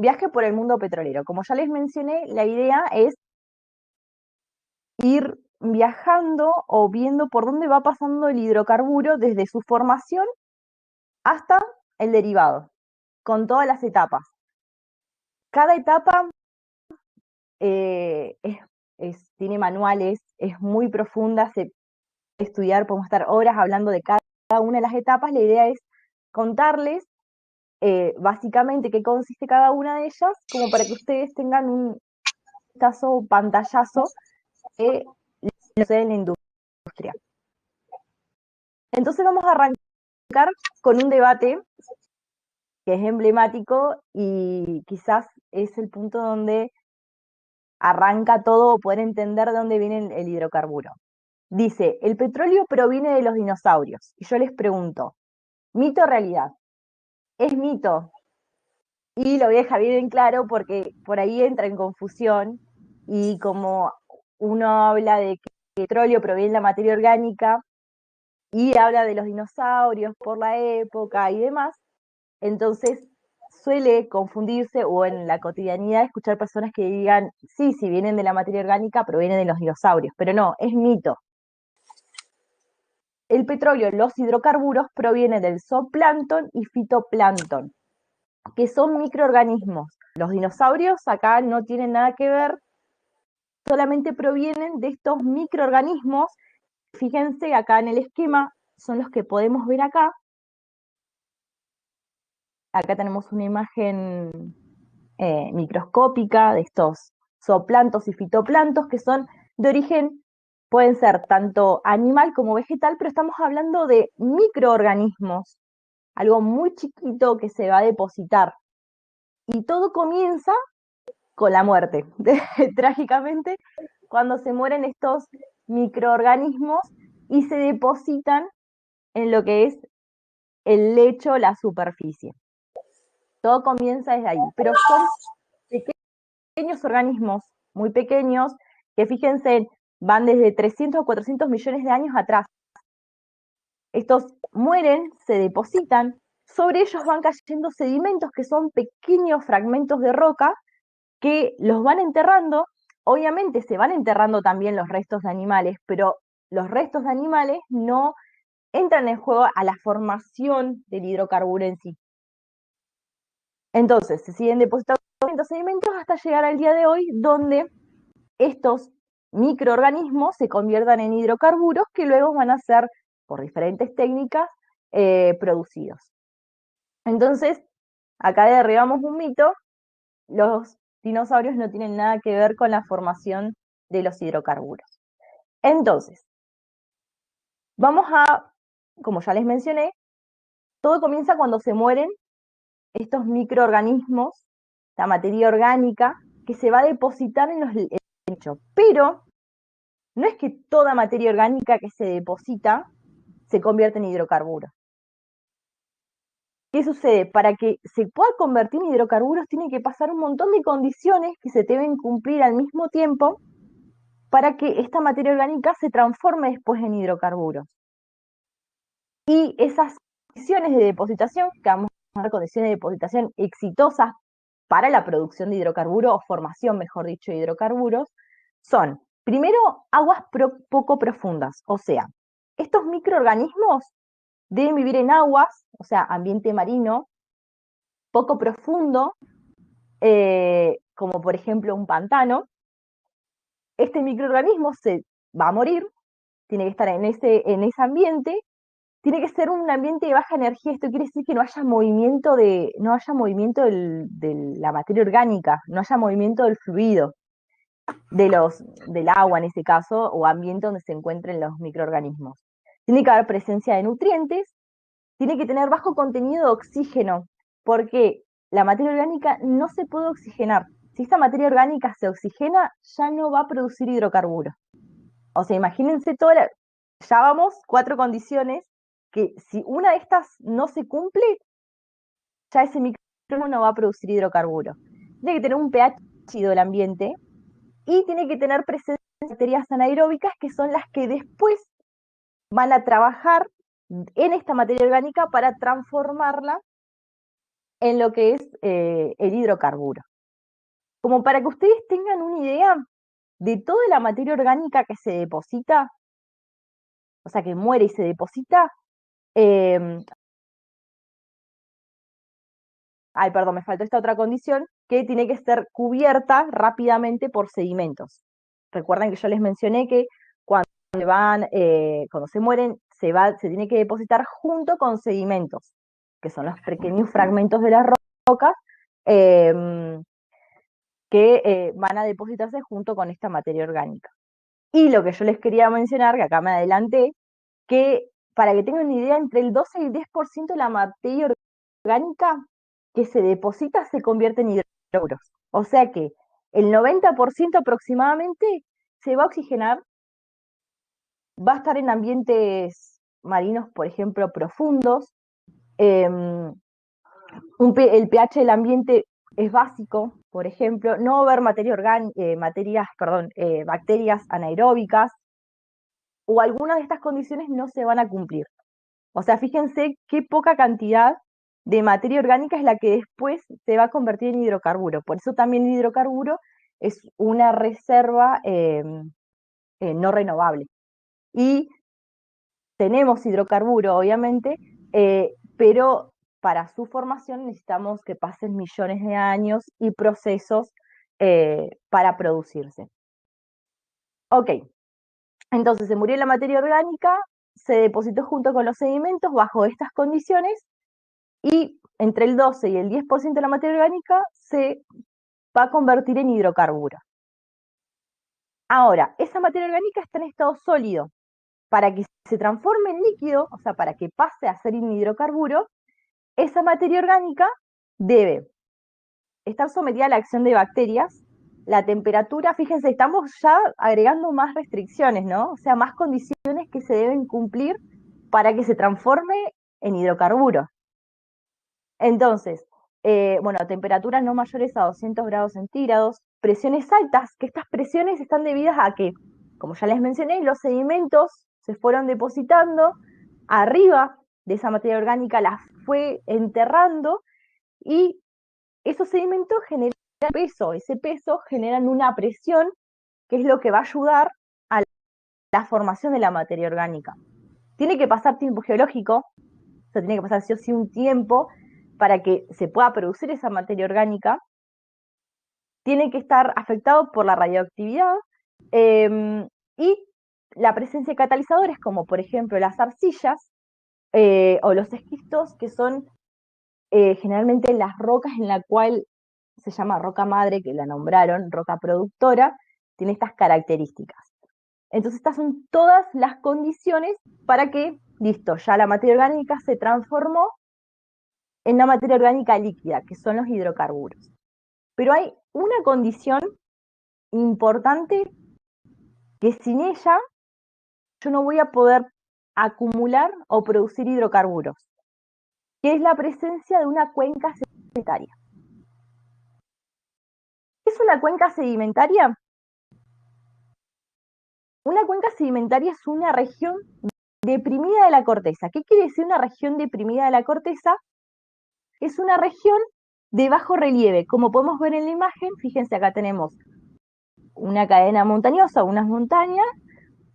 viaje por el mundo petrolero. Como ya les mencioné, la idea es ir viajando o viendo por dónde va pasando el hidrocarburo desde su formación hasta el derivado, con todas las etapas. Cada etapa eh, es, tiene manuales, es muy profunda, se puede estudiar, podemos estar horas hablando de cada una de las etapas. La idea es contarles básicamente qué consiste cada una de ellas, como para que ustedes tengan un vistazo, pantallazo de lo que sucede en la industria. Entonces vamos a arrancar con un debate que es emblemático y quizás es el punto donde arranca todo o poder entender de dónde viene el hidrocarburo. Dice, el petróleo proviene de los dinosaurios. Y yo les pregunto, ¿mito o realidad? Es mito. Y lo voy a dejar bien en claro porque por ahí entra en confusión y como uno habla de que el petróleo proviene de la materia orgánica y habla de los dinosaurios por la época y demás, entonces suele confundirse o en la cotidianidad escuchar personas que digan, sí, si vienen de la materia orgánica, provienen de los dinosaurios, pero no, es mito. El petróleo, los hidrocarburos provienen del zooplancton y fitoplancton, que son microorganismos. Los dinosaurios acá no tienen nada que ver, solamente provienen de estos microorganismos. Fíjense acá en el esquema, son los que podemos ver acá. Acá tenemos una imagen microscópica de estos zooplantos y fitoplantos que son de origen, pueden ser tanto animal como vegetal, pero estamos hablando de microorganismos, algo muy chiquito que se va a depositar. Y todo comienza con la muerte, trágicamente, cuando se mueren estos microorganismos y se depositan en lo que es el lecho, la superficie. Todo comienza desde ahí, pero son pequeños organismos, muy pequeños, que fíjense, van desde 300 a 400 millones de años atrás. Estos mueren, se depositan, sobre ellos van cayendo sedimentos que son pequeños fragmentos de roca que los van enterrando. Obviamente se van enterrando también los restos de animales, pero los restos de animales no entran en juego a la formación del hidrocarburo en sí. Entonces se siguen depositando sedimentos hasta llegar al día de hoy, donde estos microorganismos se conviertan en hidrocarburos que luego van a ser, por diferentes técnicas, producidos. Entonces, acá derribamos un mito, los dinosaurios no tienen nada que ver con la formación de los hidrocarburos. Entonces, vamos a, como ya les mencioné, todo comienza cuando se mueren estos microorganismos, la materia orgánica, que se va a depositar en los lechos. Pero no es que toda materia orgánica que se deposita se convierte en hidrocarburos. ¿Qué sucede? Para que se pueda convertir en hidrocarburos tiene que pasar un montón de condiciones que se deben cumplir al mismo tiempo para que esta materia orgánica se transforme después en hidrocarburos. Y esas condiciones de depositación, que vamos a llamar condiciones de depositación exitosas para la producción de hidrocarburos, o formación, mejor dicho, de hidrocarburos, son, primero, aguas poco profundas, o sea, estos microorganismos deben vivir en aguas, o sea, ambiente marino, poco profundo, como por ejemplo un pantano. Este microorganismo se va a morir, tiene que estar en ese ambiente, tiene que ser un ambiente de baja energía. Esto quiere decir que no haya movimiento de la materia orgánica, no haya movimiento del fluido, del agua en ese caso, o ambiente donde se encuentren los microorganismos. Tiene que haber presencia de nutrientes, tiene que tener bajo contenido de oxígeno, porque la materia orgánica no se puede oxigenar. Si esta materia orgánica se oxigena, ya no va a producir hidrocarburos. O sea, imagínense ya vamos 4 condiciones que si una de estas no se cumple, ya ese microorganismo no va a producir hidrocarburos. Tiene que tener un pH ácido del ambiente y tiene que tener presencia de bacterias anaeróbicas, que son las que después van a trabajar en esta materia orgánica para transformarla en lo que es el hidrocarburo. Como para que ustedes tengan una idea de toda la materia orgánica que se deposita, o sea, que muere y se deposita, eh, ay, perdón, me faltó esta otra condición, que tiene que ser cubierta rápidamente por sedimentos. Recuerden que yo les mencioné que cuando cuando se mueren, se tiene que depositar junto con sedimentos, que son los pequeños fragmentos de las rocas eh, que van a depositarse junto con esta materia orgánica. Y lo que yo les quería mencionar, que acá me adelanté, que para que tengan una idea, entre el 12 y el 10% de la materia orgánica que se deposita se convierte en hidrocarburos. O sea que el 90% aproximadamente se va a oxigenar, va a estar en ambientes marinos, por ejemplo, profundos. Eh, el pH del ambiente es básico, por ejemplo, no va a haber bacterias anaeróbicas, o algunas de estas condiciones no se van a cumplir. O sea, fíjense qué poca cantidad de materia orgánica es la que después se va a convertir en hidrocarburo. Por eso también el hidrocarburo es una reserva no renovable. Y tenemos hidrocarburo, obviamente, pero para su formación necesitamos que pasen millones de años y procesos para producirse. Ok, entonces se murió la materia orgánica, se depositó junto con los sedimentos bajo estas condiciones y entre el 12 y el 10% de la materia orgánica se va a convertir en hidrocarburo. Ahora, esa materia orgánica está en estado sólido. Para que se transforme en líquido, o sea, para que pase a ser un hidrocarburo, esa materia orgánica debe estar sometida a la acción de bacterias. La temperatura, fíjense, estamos ya agregando más restricciones, ¿no? O sea, más condiciones que se deben cumplir para que se transforme en hidrocarburo. Entonces, bueno, temperaturas no mayores a 200 grados centígrados, presiones altas, que estas presiones están debidas a que, como ya les mencioné, los sedimentos se fueron depositando arriba de esa materia orgánica, la fue enterrando y esos sedimentos generan peso, ese peso generan una presión que es lo que va a ayudar a la formación de la materia orgánica. Tiene que pasar tiempo geológico, o sea, tiene que pasar sí o sí un tiempo para que se pueda producir esa materia orgánica, tiene que estar afectado por la radioactividad y la presencia de catalizadores como por ejemplo las arcillas o los esquistos, que son generalmente las rocas en la cual se llama roca madre, que la nombraron, roca productora, tiene estas características. Entonces estas son todas las condiciones para que, listo, ya la materia orgánica se transformó en la materia orgánica líquida, que son los hidrocarburos. Pero hay una condición importante que sin ella yo no voy a poder acumular o producir hidrocarburos, que es la presencia de una cuenca sedimentaria. ¿Qué es una cuenca sedimentaria? Una cuenca sedimentaria es una región deprimida de la corteza. ¿Qué quiere decir una región deprimida de la corteza? Es una región de bajo relieve. Como podemos ver en la imagen, fíjense, acá tenemos una cadena montañosa, unas montañas,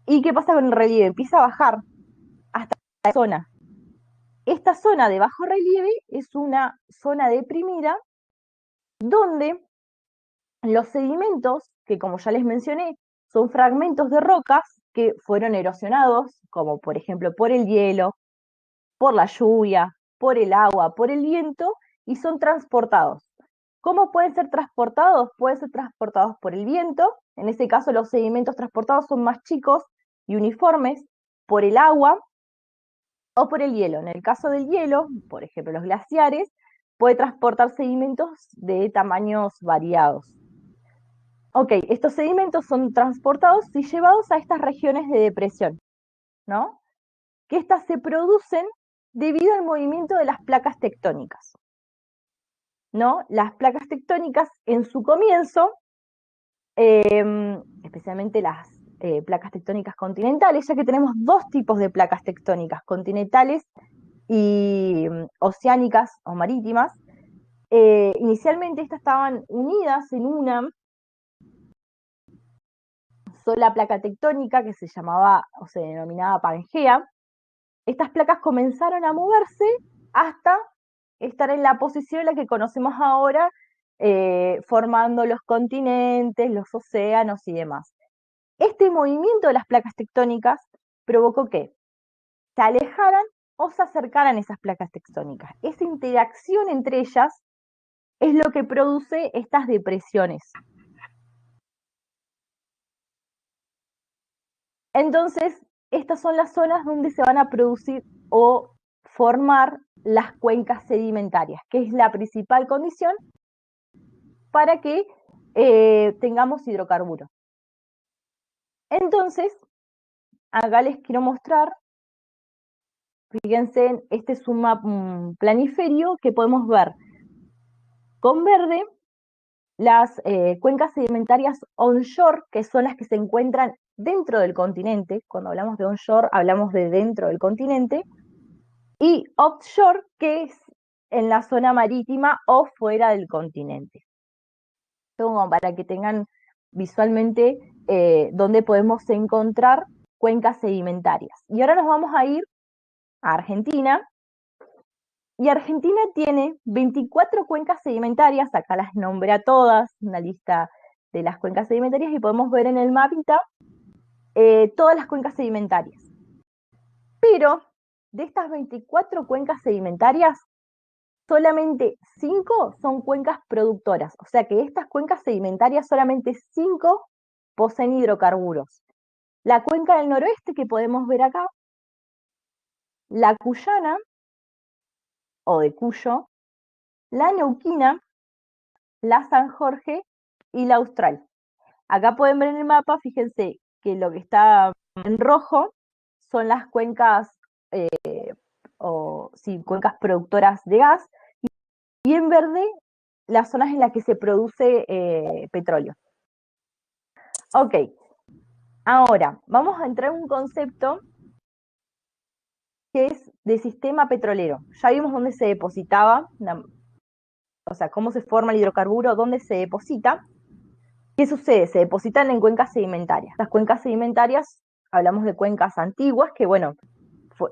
¿y qué pasa con el relieve? Empieza a bajar hasta la zona. Esta zona de bajo relieve es una zona deprimida donde los sedimentos, que como ya les mencioné, son fragmentos de rocas que fueron erosionados, como por ejemplo por el hielo, por la lluvia, por el agua, por el viento, y son transportados. ¿Cómo pueden ser transportados? Pueden ser transportados por el viento, en ese caso los sedimentos transportados son más chicos y uniformes, por el agua o por el hielo. En el caso del hielo, por ejemplo los glaciares, puede transportar sedimentos de tamaños variados. Ok, estos sedimentos son transportados y llevados a estas regiones de depresión, ¿no? Que estas se producen debido al movimiento de las placas tectónicas, ¿no? Las placas tectónicas en su comienzo, especialmente las placas tectónicas continentales, ya que tenemos dos tipos de placas tectónicas, continentales y oceánicas o marítimas. Inicialmente estas estaban unidas en una sola placa tectónica que se llamaba o se denominaba Pangea. Estas placas comenzaron a moverse hasta estar en la posición en la que conocemos ahora, formando los continentes, los océanos y demás. Este movimiento de las placas tectónicas provocó que se alejaran o se acercaran esas placas tectónicas. Esa interacción entre ellas es lo que produce estas depresiones. Entonces, estas son las zonas donde se van a producir o formar las cuencas sedimentarias, que es la principal condición para que tengamos hidrocarburos. Entonces, acá les quiero mostrar, fíjense, este es un planiferio que podemos ver con verde las cuencas sedimentarias onshore, que son las que se encuentran dentro del continente. Cuando hablamos de onshore, hablamos de dentro del continente, y offshore, que es en la zona marítima o fuera del continente. Como para que tengan visualmente dónde podemos encontrar cuencas sedimentarias. Y ahora nos vamos a ir a Argentina. Y Argentina tiene 24 cuencas sedimentarias, acá las nombré a todas, una lista de las cuencas sedimentarias, y podemos ver en el mapita todas las cuencas sedimentarias. Pero de estas 24 cuencas sedimentarias, solamente 5 son cuencas productoras. O sea que de estas cuencas sedimentarias, solamente 5 poseen hidrocarburos. La cuenca del noroeste, que podemos ver acá, la cuyana, o de Cuyo, la neuquina, la San Jorge y la Austral. Acá pueden ver en el mapa, fíjense que lo que está en rojo son las cuencas, cuencas productoras de gas, y en verde las zonas en las que se produce petróleo. Ok, ahora vamos a entrar en un concepto que es de sistema petrolero. Ya vimos dónde se depositaba, o sea, cómo se forma el hidrocarburo, dónde se deposita. ¿Qué sucede? Se depositan en cuencas sedimentarias. Las cuencas sedimentarias, hablamos de cuencas antiguas, que bueno,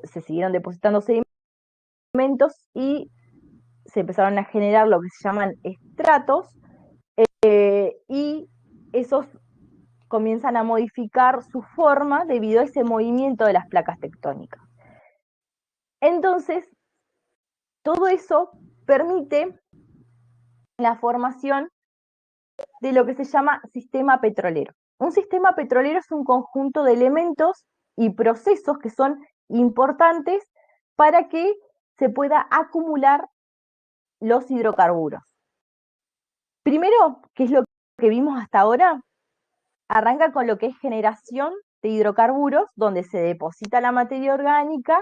se siguieron depositando sedimentos y se empezaron a generar lo que se llaman estratos, y esos comienzan a modificar su forma debido a ese movimiento de las placas tectónicas. Entonces, todo eso permite la formación de lo que se llama sistema petrolero. Un sistema petrolero es un conjunto de elementos y procesos que son importantes para que se pueda acumular los hidrocarburos. Primero, ¿qué es lo que vimos hasta ahora? Arranca con lo que es generación de hidrocarburos, donde se deposita la materia orgánica.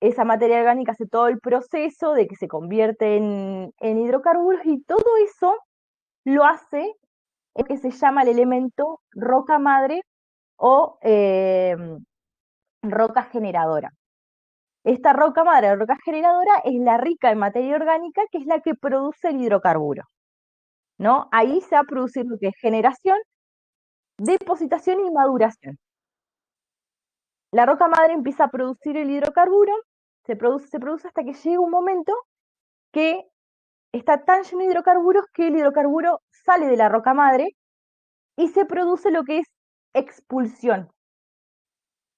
Esa materia orgánica hace todo el proceso de que se convierte en hidrocarburos, y todo eso lo hace lo que se llama el elemento roca madre o roca generadora. Esta roca madre o roca generadora es la rica en materia orgánica, que es la que produce el hidrocarburo, ¿no? Ahí se va a producir lo que es generación, depositación y maduración. La roca madre empieza a producir el hidrocarburo, se produce hasta que llega un momento que está tan lleno de hidrocarburos que el hidrocarburo sale de la roca madre y se produce lo que es expulsión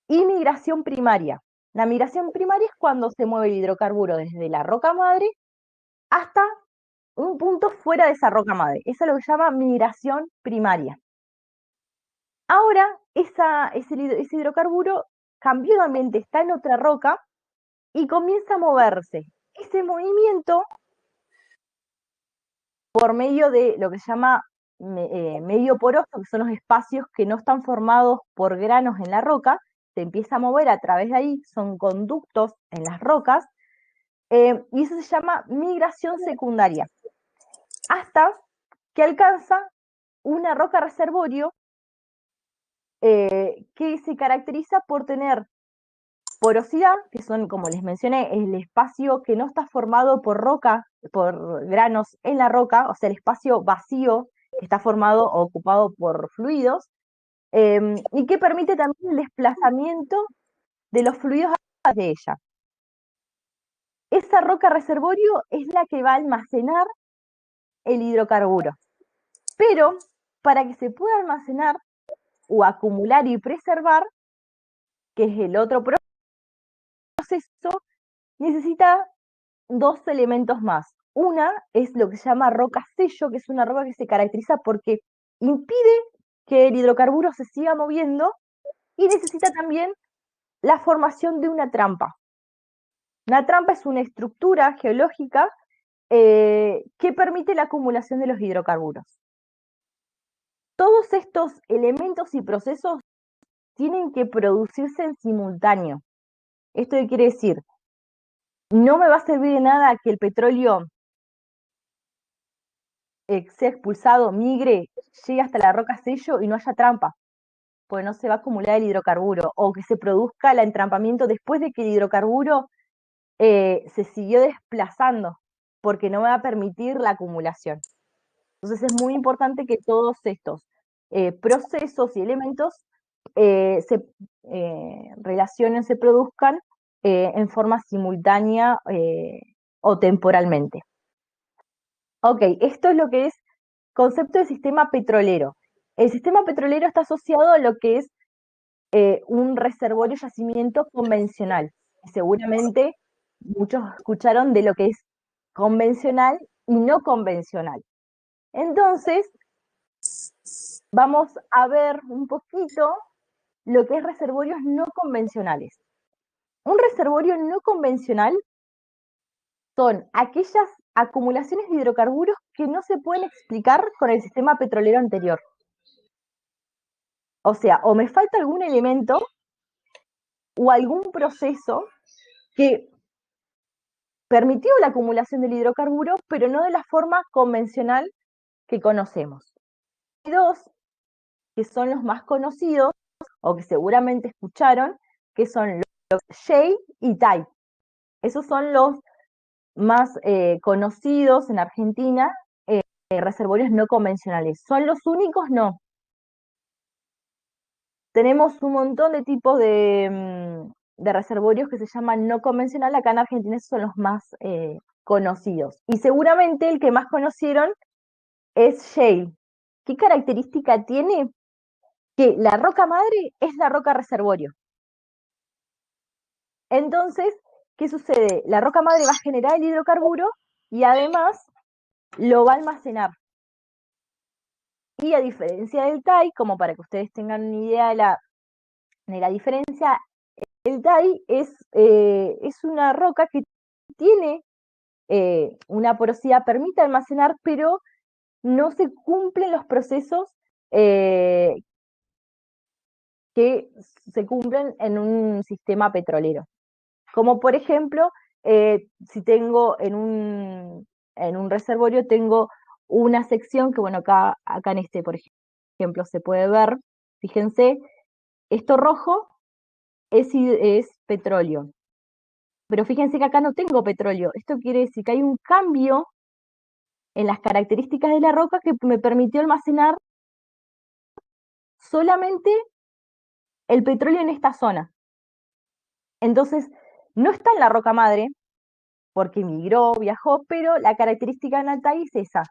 y migración primaria. La migración primaria es cuando se mueve el hidrocarburo desde la roca madre hasta un punto fuera de esa roca madre. Eso es lo que se llama migración primaria. Ahora, ese hidrocarburo cambió de ambiente, está en otra roca y comienza a moverse. Ese movimiento, por medio de lo que se llama medio poroso, que son los espacios que no están formados por granos en la roca, se empieza a mover a través de ahí, son conductos en las rocas, y eso se llama migración secundaria, hasta que alcanza una roca reservorio que se caracteriza por tener porosidad, que son, como les mencioné, el espacio que no está formado por roca, por granos en la roca, o sea, el espacio vacío que está formado o ocupado por fluidos, y que permite también el desplazamiento de los fluidos de ella. Esa roca reservorio es la que va a almacenar el hidrocarburo. Pero para que se pueda almacenar o acumular y preservar, que es el otro proceso, necesita dos elementos más. Una es lo que se llama roca sello, que es una roca que se caracteriza porque impide que el hidrocarburo se siga moviendo y necesita también la formación de una trampa. Una trampa es una estructura geológica que permite la acumulación de los hidrocarburos. Todos estos elementos y procesos tienen que producirse en simultáneo. ¿Esto qué quiere decir? No me va a servir de nada que el petróleo sea expulsado, migre, llegue hasta la roca sello y no haya trampa, porque no se va a acumular el hidrocarburo, o que se produzca el entrampamiento después de que el hidrocarburo se siguió desplazando, porque no va a permitir la acumulación. Entonces es muy importante que todos estos procesos y elementos se relacionen, se produzcan en forma simultánea o temporalmente. Ok, esto es lo que es concepto de sistema petrolero. El sistema petrolero está asociado a lo que es un reservorio yacimiento convencional. Seguramente muchos escucharon de lo que es convencional y no convencional. Entonces, vamos a ver un poquito lo que es reservorios no convencionales. Un reservorio no convencional son aquellas acumulaciones de hidrocarburos que no se pueden explicar con el sistema petrolero anterior. O sea, o me falta algún elemento o algún proceso que permitió la acumulación del hidrocarburo, pero no de la forma convencional que conocemos. Hay dos que son los más conocidos, o que seguramente escucharon, que son los shale y tight. Esos son los más conocidos en Argentina, reservorios no convencionales. ¿Son los únicos? No. Tenemos un montón de tipos de reservorios que se llaman no convencional. Acá en Argentina esos son los más conocidos. Y seguramente el que más conocieron es shale. ¿Qué característica tiene? Que la roca madre es la roca reservorio. Entonces, ¿qué sucede? La roca madre va a generar el hidrocarburo y además lo va a almacenar. Y a diferencia del TAI, como para que ustedes tengan una idea de la diferencia, el TAI es una roca que tiene una porosidad, permite almacenar, pero no se cumplen los procesos que se cumplen en un sistema petrolero. Como por ejemplo, si tengo en un reservorio, tengo una sección que, bueno, acá en este, por ejemplo, se puede ver, fíjense, esto rojo es petróleo. Pero fíjense que acá no tengo petróleo. Esto quiere decir que hay un cambio en las características de la roca que me permitió almacenar solamente el petróleo en esta zona. Entonces, no está en la roca madre, porque migró, viajó, pero la característica de Altai es esa.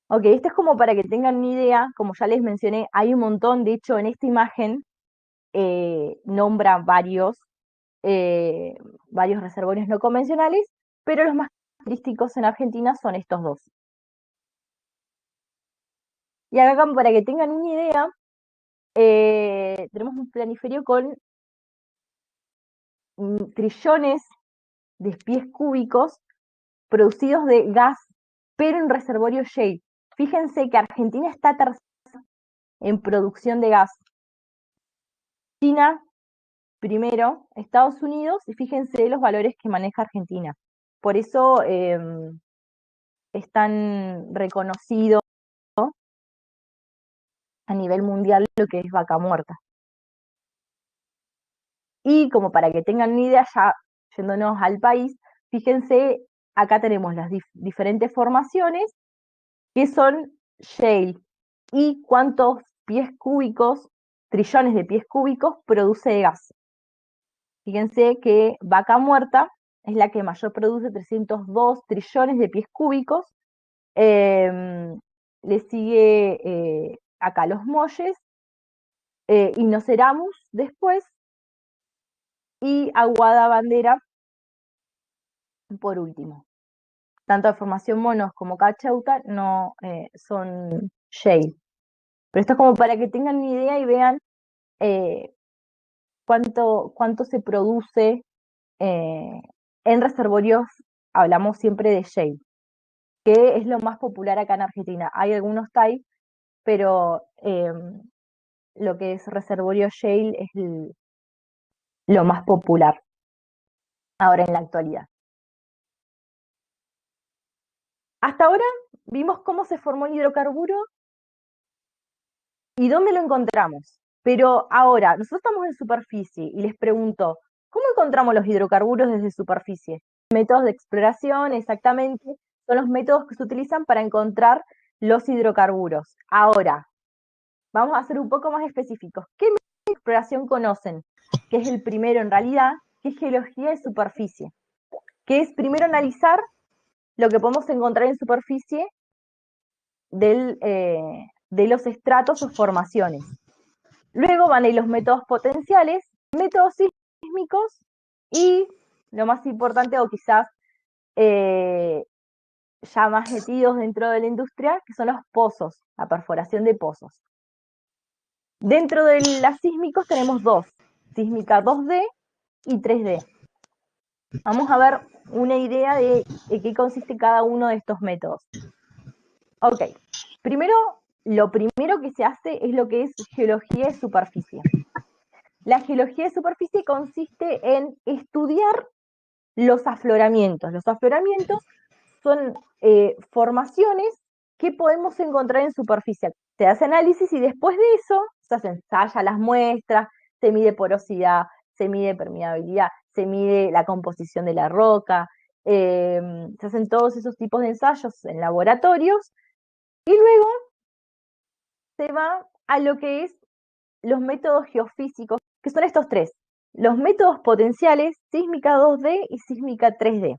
Ok, esto es como para que tengan una idea, como ya les mencioné, hay un montón, de hecho en esta imagen nombra varios reservorios no convencionales, pero los más característicos en Argentina son estos dos. Y acá como para que tengan una idea, tenemos un planiferio con trillones de pies cúbicos producidos de gas, pero en reservorio shale. Fíjense que Argentina está tercera en producción de gas. China primero, Estados Unidos, y fíjense los valores que maneja Argentina. Por eso es tan reconocido a nivel mundial lo que es Vaca Muerta. Y como para que tengan una idea, ya yéndonos al país, fíjense acá tenemos las diferentes formaciones que son shale y cuántos pies cúbicos, trillones de pies cúbicos produce gas. Fíjense que Vaca Muerta es la que mayor produce, 302 trillones de pies cúbicos. Le sigue acá Los Molles, Inoceramus después, y Aguada Bandera por último. Tanto de formación monos como cacheuta no son shale. Pero esto es como para que tengan una idea y vean eh, cuánto se produce en reservorios. Hablamos siempre de shale, que es lo más popular acá en Argentina. Hay algunos TAI, pero lo que es reservorio shale es lo más popular ahora en la actualidad. Hasta ahora vimos cómo se formó el hidrocarburo y dónde lo encontramos. Pero ahora, nosotros estamos en superficie y les pregunto, ¿cómo encontramos los hidrocarburos desde superficie? Métodos de exploración, exactamente, son los métodos que se utilizan para encontrar los hidrocarburos. Ahora, vamos a ser un poco más específicos. ¿Qué método de exploración conocen? Que es el primero en realidad, que es geología de superficie, que es primero analizar lo que podemos encontrar en superficie de los estratos o formaciones. Luego van a ir los métodos potenciales, métodos sísmicos y lo más importante, o quizás ya más metidos dentro de la industria, que son los pozos, la perforación de pozos. Dentro de las sísmicos tenemos dos, sísmica 2D y 3D. Vamos a ver una idea de qué consiste cada uno de estos métodos. Ok, primero, lo primero que se hace es lo que es geología de superficie. La geología de superficie consiste en estudiar los afloramientos. Los afloramientos son formaciones que podemos encontrar en superficie. Se hace análisis y después de eso se ensaya las muestras, se mide porosidad, se mide permeabilidad, se mide la composición de la roca, se hacen todos esos tipos de ensayos en laboratorios y luego se va a lo que es los métodos geofísicos, que son estos tres. Los métodos potenciales, sísmica 2D y sísmica 3D.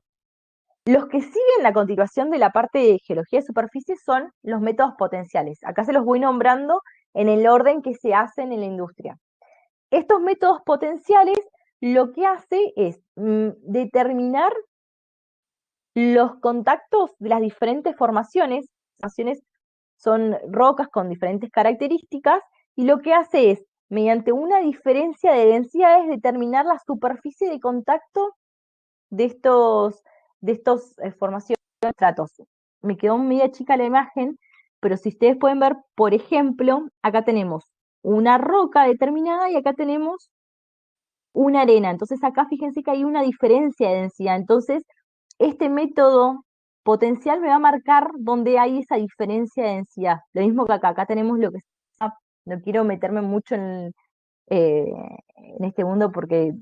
Los que siguen la continuación de la parte de geología de superficie son los métodos potenciales. Acá se los voy nombrando en el orden que se hacen en la industria. Estos métodos potenciales lo que hace es determinar los contactos de las diferentes formaciones. Formaciones son rocas con diferentes características y lo que hace es, mediante una diferencia de densidades, determinar la superficie de contacto de estos formaciones de estratos. Me quedó media chica la imagen, pero si ustedes pueden ver, por ejemplo, acá tenemos una roca determinada y acá tenemos una arena. Entonces acá fíjense que hay una diferencia de densidad. Entonces, este método potencial me va a marcar dónde hay esa diferencia de densidad. Lo mismo que acá tenemos lo que no quiero meterme mucho eh, en este mundo porque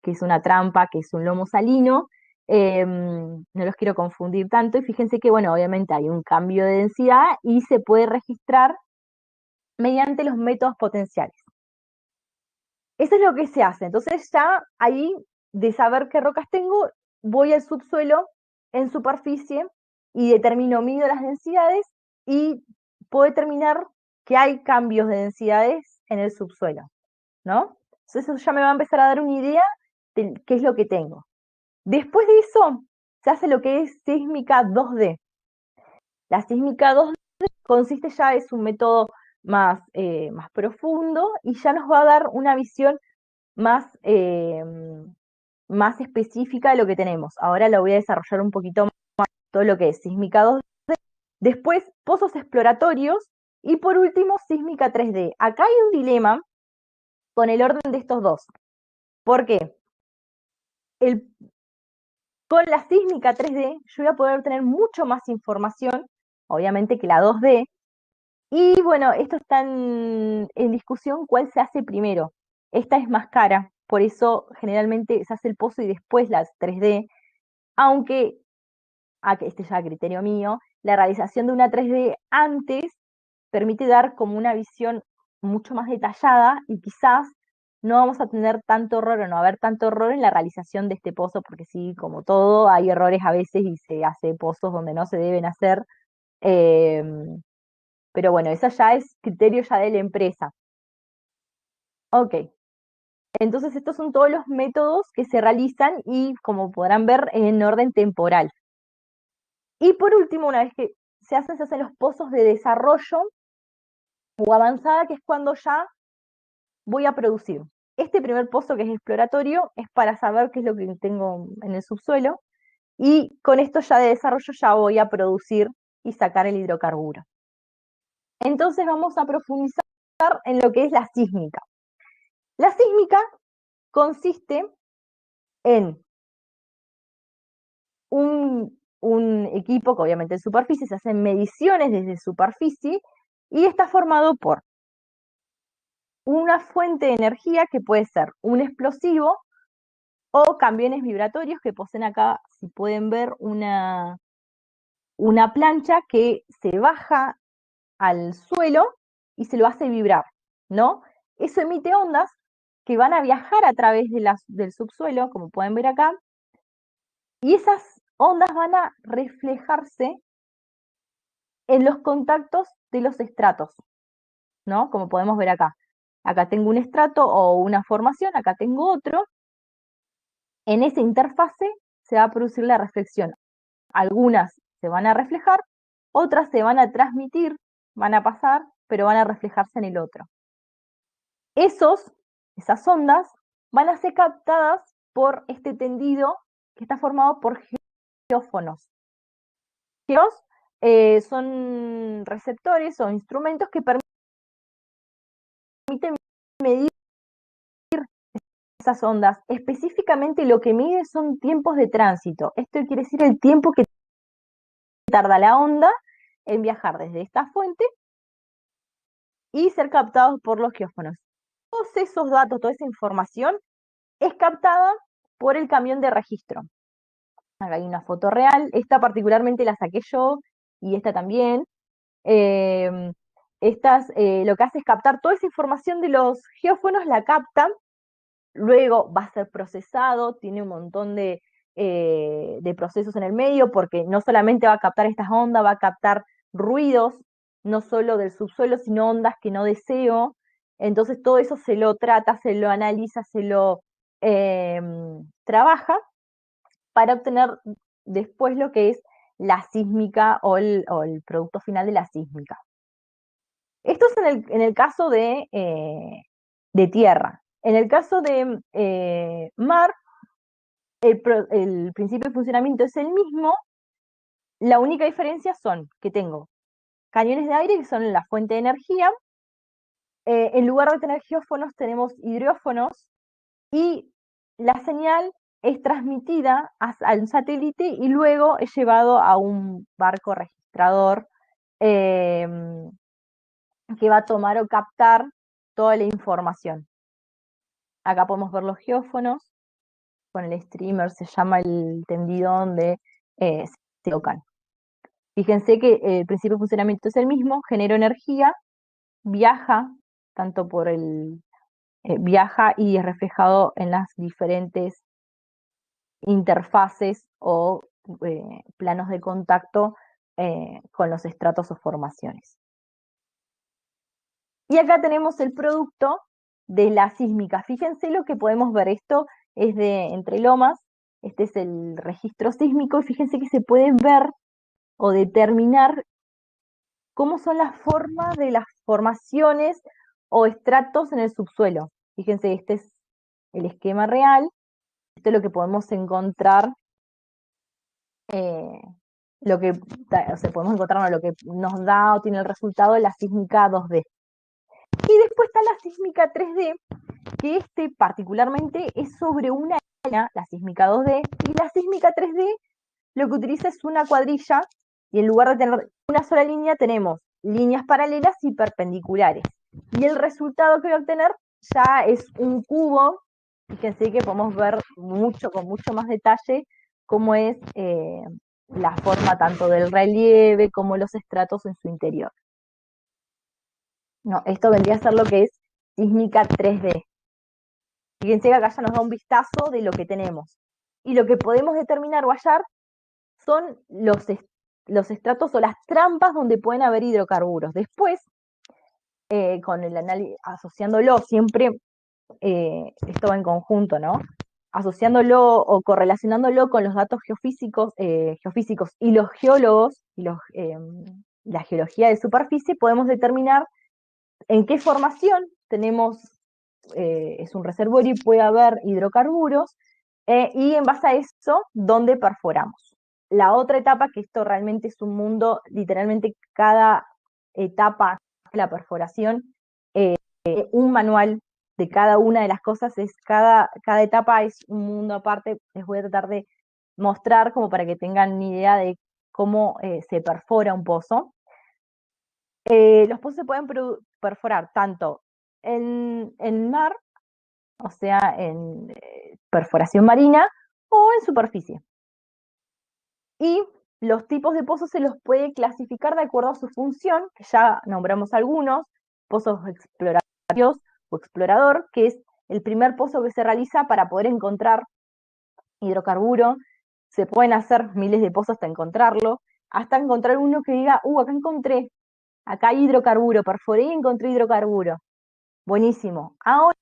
que es una trampa, que es un lomo salino, no los quiero confundir tanto, y fíjense que, bueno, obviamente hay un cambio de densidad y se puede registrar mediante los métodos potenciales. Eso es lo que se hace. Entonces ya ahí, de saber qué rocas tengo, voy al subsuelo en superficie y mido las densidades y puedo determinar que hay cambios de densidades en el subsuelo, ¿no? Entonces eso ya me va a empezar a dar una idea de qué es lo que tengo. Después de eso, se hace lo que es sísmica 2D. La sísmica 2D consiste ya, es un método más profundo y ya nos va a dar una visión más, más específica de lo que tenemos. Ahora lo voy a desarrollar un poquito más, todo lo que es sísmica 2D. Después, pozos exploratorios y por último, sísmica 3D. Acá hay un dilema con el orden de estos dos. ¿Por qué? Con la sísmica 3D yo voy a poder tener mucho más información, obviamente que la 2D, y bueno, esto está en discusión cuál se hace primero. Esta es más cara, por eso generalmente se hace el pozo y después la 3D, aunque que este ya a criterio mío, la realización de una 3D antes permite dar como una visión mucho más detallada y quizás no vamos a tener tanto error o no va a haber tanto error en la realización de este pozo, porque sí, como todo, hay errores a veces y se hace pozos donde no se deben hacer. eh, pero bueno, eso ya es criterio ya de la empresa. Ok, entonces estos son todos los métodos que se realizan y como podrán ver en orden temporal. Y por último, una vez que se hacen los pozos de desarrollo o avanzada, que es cuando ya voy a producir. Este primer pozo que es exploratorio es para saber qué es lo que tengo en el subsuelo y con esto ya de desarrollo ya voy a producir y sacar el hidrocarburo. Entonces vamos a profundizar en lo que es la sísmica. La sísmica consiste en un equipo que obviamente en superficie se hacen mediciones desde superficie y está formado por una fuente de energía que puede ser un explosivo o camiones vibratorios que poseen acá, si pueden ver, una plancha que se baja al suelo y se lo hace vibrar, ¿no? Eso emite ondas que van a viajar a través del subsuelo, como pueden ver acá, y esas ondas van a reflejarse en los contactos de los estratos, ¿no? Como podemos ver acá. Acá tengo un estrato o una formación, acá tengo otro. En esa interfase se va a producir la reflexión. Algunas se van a reflejar, otras se van a transmitir, van a pasar, pero van a reflejarse en el otro. Esas ondas van a ser captadas por este tendido que está formado por geófonos. Geos son receptores o instrumentos que permiten medir esas ondas. Específicamente lo que mide son tiempos de tránsito. Esto quiere decir el tiempo que tarda la onda en viajar desde esta fuente y ser captados por los geófonos. Todos esos datos, toda esa información es captada por el camión de registro. Acá hay una foto real, esta particularmente la saqué yo y esta también. Eh, lo que hace es captar toda esa información de los geófonos, la captan, luego va a ser procesado, tiene un montón de procesos en el medio, porque no solamente va a captar estas ondas, va a captar ruidos, no solo del subsuelo, sino ondas que no deseo. Entonces todo eso se lo trata, se lo analiza, se lo eh, trabaja para obtener después lo que es la sísmica o el producto final de la sísmica. Esto es en el caso de tierra. En el caso de mar, el principio de funcionamiento es el mismo, la única diferencia son que tengo cañones de aire, que son la fuente de energía, en lugar de tener geófonos tenemos hidrófonos, y la señal es transmitida al satélite y luego es llevado a un barco registrador eh, que va a tomar o captar toda la información. Acá podemos ver los geófonos, con el streamer se llama el tendido donde se tocan. Fíjense que el principio de funcionamiento es el mismo, genera energía, viaja, tanto por viaja y es reflejado en las diferentes interfaces o planos de contacto con los estratos o formaciones. Y acá tenemos el producto de la sísmica. Fíjense lo que podemos ver. Esto es de Entre Lomas. Este es el registro sísmico. Y fíjense que se puede ver o determinar cómo son las formas de las formaciones o estratos en el subsuelo. Fíjense, este es el esquema real. Esto es lo que podemos encontrar, lo que, o sea, podemos encontrar lo que nos da o tiene el resultado de la sísmica 2D. Y después está la sísmica 3D, que particularmente es sobre una línea, la sísmica 2D, y la sísmica 3D lo que utiliza es una cuadrilla, y en lugar de tener una sola línea tenemos líneas paralelas y perpendiculares. Y el resultado que voy a obtener ya es un cubo. Fíjense que podemos ver con mucho más detalle cómo es la forma tanto del relieve como los estratos en su interior. No, esto vendría a ser lo que es sísmica 3D. Fíjense que acá ya nos da un vistazo de lo que tenemos. Y lo que podemos determinar o hallar son los estratos o las trampas donde pueden haber hidrocarburos. Después, con el análisis, asociándolo siempre, esto va en conjunto, ¿no? Asociándolo o correlacionándolo con los datos geofísicos y los geólogos y la geología de superficie, podemos determinar en qué formación tenemos, es un reservorio y puede haber hidrocarburos, y en base a eso, dónde perforamos. La otra etapa, que esto realmente es un mundo, literalmente cada etapa de la perforación, un manual de cada una de las cosas, cada etapa es un mundo aparte. Les voy a tratar de mostrar como para que tengan una idea de cómo se perfora un pozo. Los pozos se pueden perforar tanto en mar, o sea, en perforación marina, o en superficie. Y los tipos de pozos se los puede clasificar de acuerdo a su función, que ya nombramos algunos: pozos exploratorios o explorador, que es el primer pozo que se realiza para poder encontrar hidrocarburo. Se pueden hacer miles de pozos hasta encontrarlo, hasta encontrar uno que diga, acá hay hidrocarburo, perforé y encontré hidrocarburo. Buenísimo. Ahora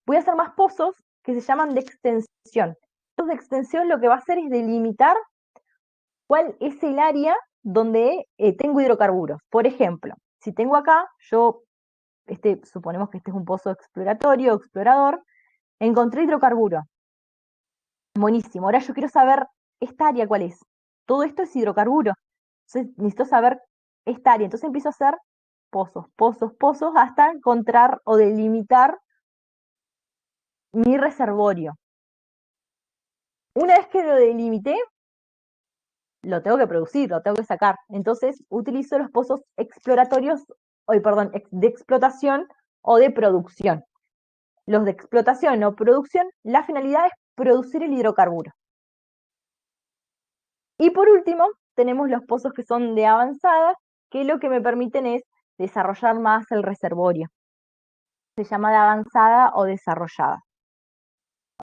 voy a hacer más pozos que se llaman de extensión. Los de extensión lo que va a hacer es delimitar cuál es el área donde tengo hidrocarburos. Por ejemplo, si tengo acá, suponemos que este es un pozo exploratorio, explorador, encontré hidrocarburo. Buenísimo. Ahora yo quiero saber esta área cuál es. Todo esto es hidrocarburo. Entonces necesito saber esta área. Entonces empiezo a hacer pozos, pozos, pozos, hasta encontrar o delimitar mi reservorio. Una vez que lo delimité, lo tengo que producir, lo tengo que sacar. Entonces utilizo los pozos exploratorios, de explotación o de producción. Los de explotación o producción, la finalidad es producir el hidrocarburo. Y por último, tenemos los pozos que son de avanzada, que lo que me permiten es desarrollar más el reservorio. Se llama de avanzada o desarrollada.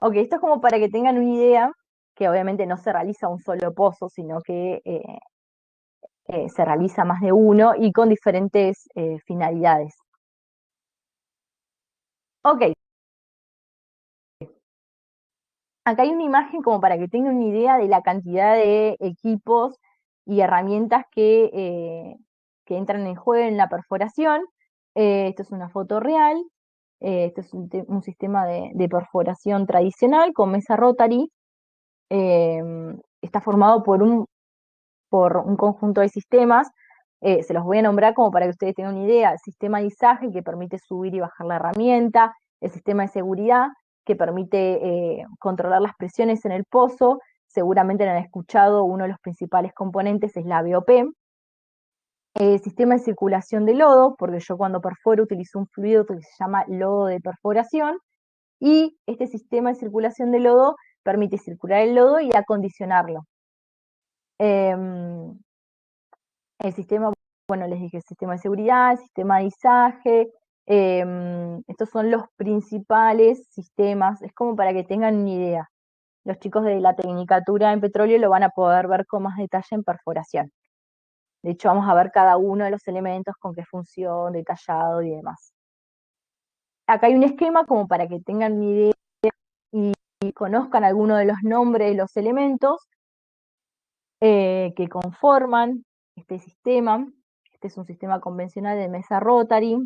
Ok, esto es como para que tengan una idea, que obviamente no se realiza un solo pozo, sino que se realiza más de uno y con diferentes finalidades. Ok, acá hay una imagen como para que tengan una idea de la cantidad de equipos y herramientas que entran en juego en la perforación. Esto es una foto real. Este es un sistema de perforación tradicional con mesa rotary. Está formado por un conjunto de sistemas. Se los voy a nombrar como para que ustedes tengan una idea: el sistema de izaje, que permite subir y bajar la herramienta; el sistema de seguridad, que permite controlar las presiones en el pozo. Seguramente lo han escuchado, uno de los principales componentes es la BOP. El sistema de circulación de lodo, porque yo cuando perforo utilizo un fluido que se llama lodo de perforación, y este sistema de circulación de lodo permite circular el lodo y acondicionarlo. El sistema, bueno, les dije, el sistema de seguridad, el sistema de izaje, estos son los principales sistemas. Es como para que tengan una idea. Los chicos de la Tecnicatura en Petróleo lo van a poder ver con más detalle en perforación. De hecho, vamos a ver cada uno de los elementos, con qué función, detallado y demás. Acá hay un esquema como para que tengan una idea y conozcan algunos de los nombres de los elementos que conforman este sistema. Este es un sistema convencional de mesa rotary.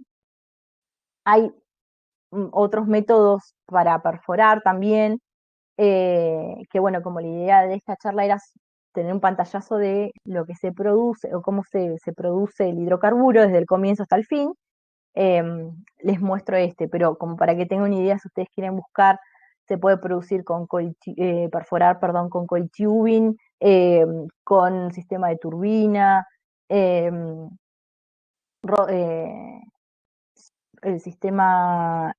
Hay otros métodos para perforar también, que bueno, como la idea de esta charla era tener un pantallazo de lo que se produce o cómo se produce el hidrocarburo desde el comienzo hasta el fin. Les muestro pero como para que tengan una idea, si ustedes quieren buscar, se puede producir perforar, con coil tubing, con sistema de turbina, el sistema,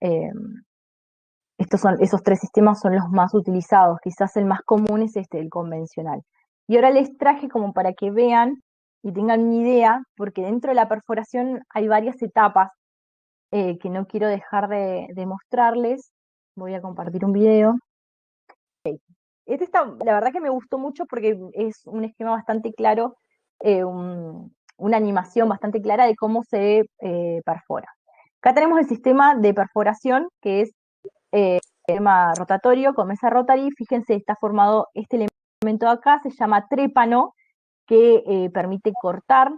esos tres sistemas son los más utilizados. Quizás el más común es el convencional. Y ahora les traje como para que vean y tengan una idea, porque dentro de la perforación hay varias etapas que no quiero dejar de mostrarles. Voy a compartir un video. La verdad que me gustó mucho porque es un esquema bastante claro, una animación bastante clara de cómo se perfora. Acá tenemos el sistema de perforación, que es sistema rotatorio con mesa rotary. Fíjense, está formado este elemento de acá, se llama trépano, que permite cortar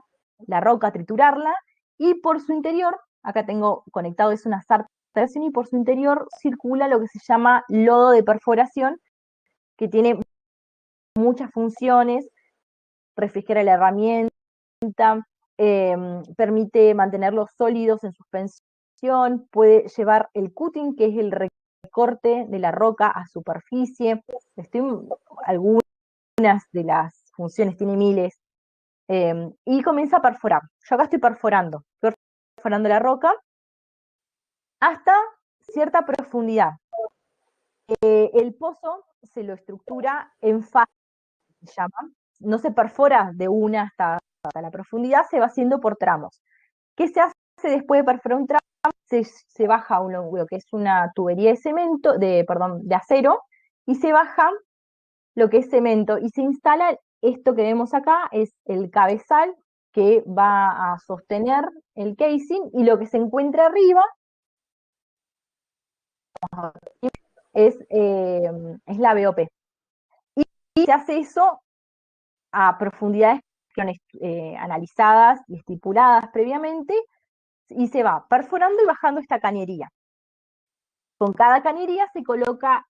la roca, triturarla, y por su interior, acá tengo conectado, es una sartén, y por su interior circula lo que se llama lodo de perforación, que tiene muchas funciones: refrigera la herramienta, permite mantener los sólidos en suspensión, puede llevar el cutting, que es el recorte de la roca a superficie. Algunas de las funciones, tiene miles, y comienza a perforar. Yo acá estoy perforando la roca hasta cierta profundidad. El pozo se lo estructura en fases, se llama. No se perfora de una hasta la profundidad, se va haciendo por tramos. ¿Qué se hace después de perforar un tramo? Se baja lo que es una tubería de cemento, de acero, y se baja lo que es cemento y se instala esto que vemos acá, es el cabezal que va a sostener el casing, y lo que se encuentra arriba es la BOP. Y se hace eso a profundidades que son analizadas y estipuladas previamente, y se va perforando y bajando esta cañería. Con cada cañería se coloca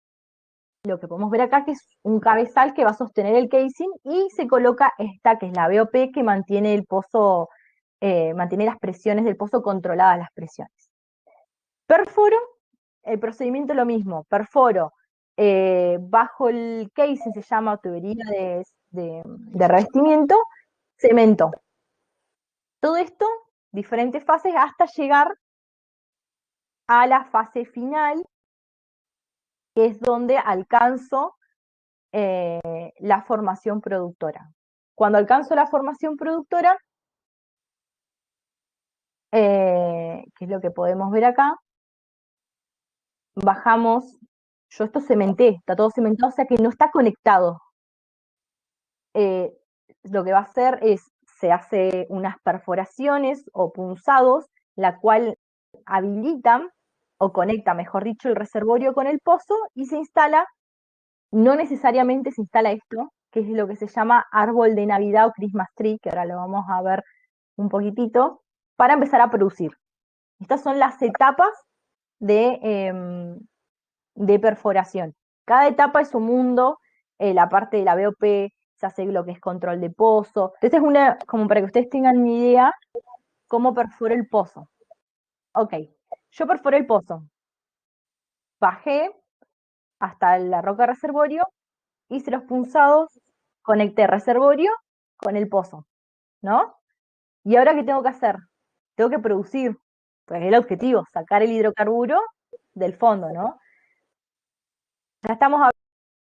lo que podemos ver acá, que es un cabezal que va a sostener el casing, y se coloca esta, que es la BOP, que mantiene el pozo, mantiene las presiones del pozo controladas, las presiones. Perforo, el procedimiento es lo mismo, perforo bajo el casing, se llama tubería de revestimiento, cemento. Todo esto, diferentes fases, hasta llegar a la fase final, que es donde alcanzo la formación productora. Cuando alcanzo la formación productora, que es lo que podemos ver acá, bajamos, yo esto cementé, está todo cementado, o sea que no está conectado. Lo que va a hacer es, se hace unas perforaciones o punzados, la cual habilitan o conecta, mejor dicho, el reservorio con el pozo, y se instala, no necesariamente se instala esto, que es lo que se llama árbol de Navidad o Christmas tree, que ahora lo vamos a ver un poquitito, para empezar a producir. Estas son las etapas de perforación. Cada etapa es un mundo, la parte de la BOP, se hace lo que es control de pozo. Entonces es una, como para que ustedes tengan una idea, cómo perforo el pozo. Ok, yo perforé el pozo, bajé hasta la roca reservorio, hice los punzados, conecté reservorio con el pozo, ¿no? ¿Y ahora qué tengo que hacer? Tengo que producir, pues es el objetivo, sacar el hidrocarburo del fondo, ¿no? Ya estamos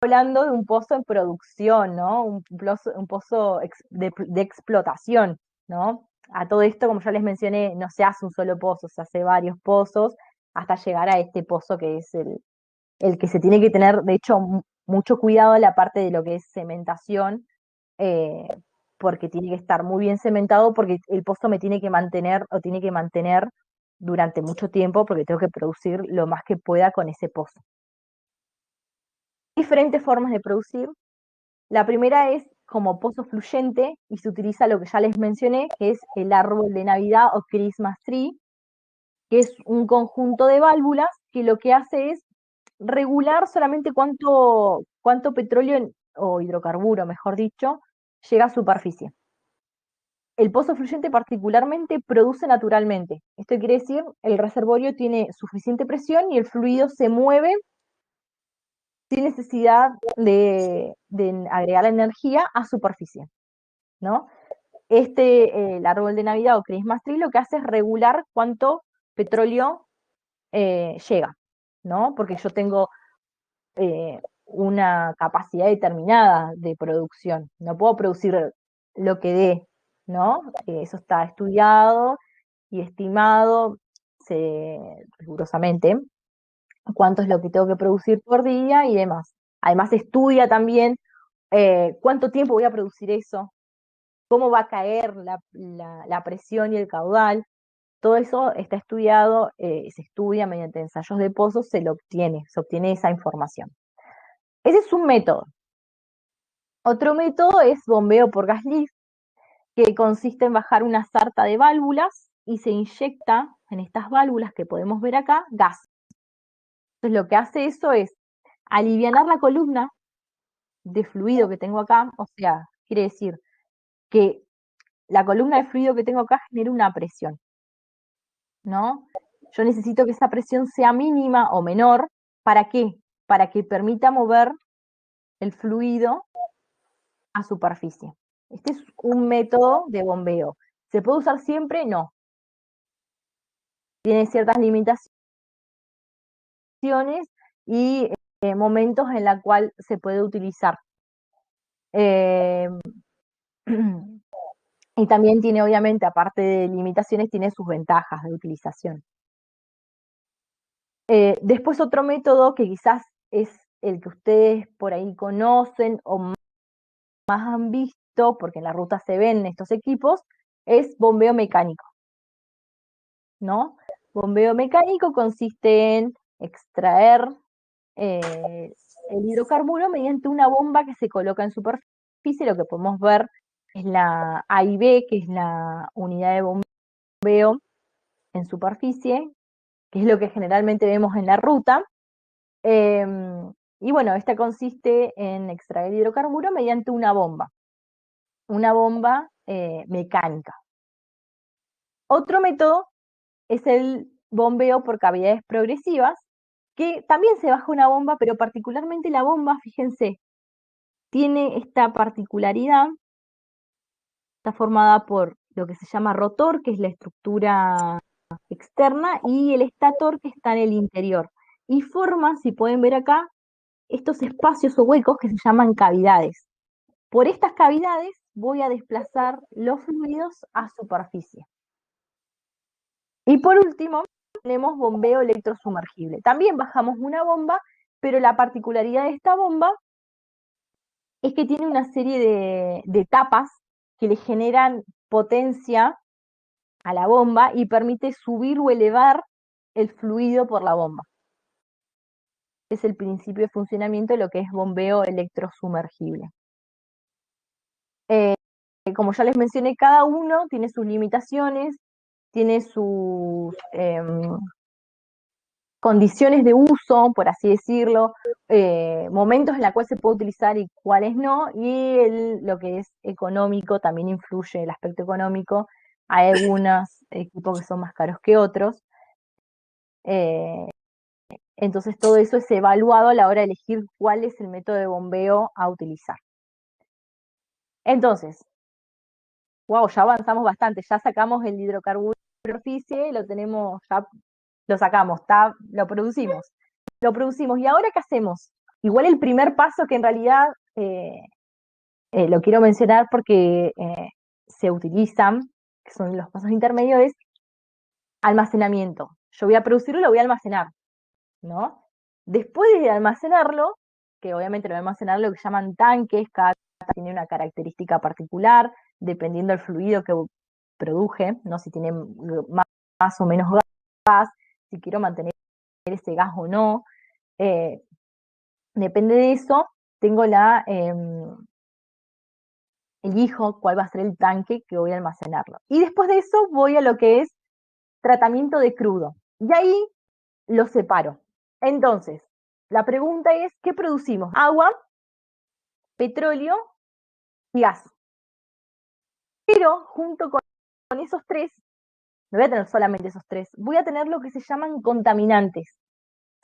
hablando de un pozo en producción, ¿no? Un pozo de explotación, ¿no? A todo esto, como ya les mencioné, no se hace un solo pozo, se hace varios pozos hasta llegar a este pozo, que es el que se tiene que tener, de hecho, mucho cuidado en la parte de lo que es cementación, eh, porque tiene que estar muy bien cementado, porque el pozo me tiene que mantener, o tiene que mantener durante mucho tiempo, porque tengo que producir lo más que pueda con ese pozo. Diferentes formas de producir. La primera es como pozo fluyente, y se utiliza lo que ya les mencioné, que es el árbol de Navidad o Christmas tree, que es un conjunto de válvulas que lo que hace es regular solamente cuánto petróleo o hidrocarburo, mejor dicho, llega a superficie. El pozo fluyente particularmente produce naturalmente. Esto quiere decir, el reservorio tiene suficiente presión y el fluido se mueve sin necesidad de agregar la energía a superficie, ¿no? El árbol de Navidad o Christmas tree lo que hace es regular cuánto petróleo llega, ¿no? Porque yo tengo una capacidad determinada de producción. No puedo producir lo que dé, ¿no? Eso está estudiado y estimado rigurosamente cuánto es lo que tengo que producir por día y demás. Además estudia también cuánto tiempo voy a producir eso, cómo va a caer la presión y el caudal. Todo eso está estudiado, se estudia mediante ensayos de pozos, se obtiene esa información. Ese es un método. Otro método es bombeo por gas lift, que consiste en bajar una sarta de válvulas y se inyecta en estas válvulas que podemos ver acá gas. Entonces lo que hace eso es alivianar la columna de fluido que tengo acá, o sea, quiere decir que la columna de fluido que tengo acá genera una presión, ¿no? Yo necesito que esa presión sea mínima o menor. ¿Para qué? Para que permita mover el fluido a superficie. Este es un método de bombeo. ¿Se puede usar siempre? No. Tiene ciertas limitaciones y momentos en la cual se puede utilizar. Eh, y también tiene, obviamente, aparte de limitaciones, tiene sus ventajas de utilización. Después otro método que quizás es el que ustedes por ahí conocen o más han visto, porque en la ruta se ven estos equipos, es bombeo mecánico, ¿no? Bombeo mecánico consiste en extraer el hidrocarburo mediante una bomba que se coloca en superficie. Lo que podemos ver es la A y B, que es la unidad de bombeo en superficie, que es lo que generalmente vemos en la ruta. Y bueno, esta consiste en extraer hidrocarburo mediante una bomba mecánica. Otro método es el bombeo por cavidades progresivas, que también se baja una bomba, pero particularmente la bomba, fíjense, tiene esta particularidad, está formada por lo que se llama rotor, que es la estructura externa, y el estator, que está en el interior. Y forma, si pueden ver acá, estos espacios o huecos que se llaman cavidades. Por estas cavidades voy a desplazar los fluidos a superficie. Y por último, tenemos bombeo electrosumergible. También bajamos una bomba, pero la particularidad de esta bomba es que tiene una serie de etapas que le generan potencia a la bomba y permite subir o elevar el fluido por la bomba. Es el principio de funcionamiento de lo que es bombeo electrosumergible. Como ya les mencioné, cada uno tiene sus limitaciones, tiene sus condiciones de uso, por así decirlo, momentos en los cuales se puede utilizar y cuáles no, y lo que es económico también influye, el aspecto económico. Hay algunos equipos que son más caros que otros. Entonces todo eso es evaluado a la hora de elegir cuál es el método de bombeo a utilizar. Entonces, wow, ya avanzamos bastante, ya sacamos el hidrocarburo de superficie, lo tenemos, ya lo sacamos, lo producimos. Lo producimos. ¿Y ahora qué hacemos? Igual el primer paso que en realidad lo quiero mencionar porque se utilizan, que son los pasos intermedios, es almacenamiento. Yo voy a producirlo y lo voy a almacenar, ¿no? Después de almacenarlo, que obviamente lo voy a almacenar lo que llaman tanques, cada tiene una característica particular, dependiendo del fluido que produje, ¿no? Si tiene más o menos gas, si quiero mantener ese gas o no. Depende de eso, tengo elijo cuál va a ser el tanque que voy a almacenarlo. Y después de eso voy a lo que es tratamiento de crudo. Y ahí lo separo. Entonces, la pregunta es, ¿qué producimos? Agua, petróleo y gas. Pero junto con esos tres, no voy a tener solamente esos tres, voy a tener lo que se llaman contaminantes.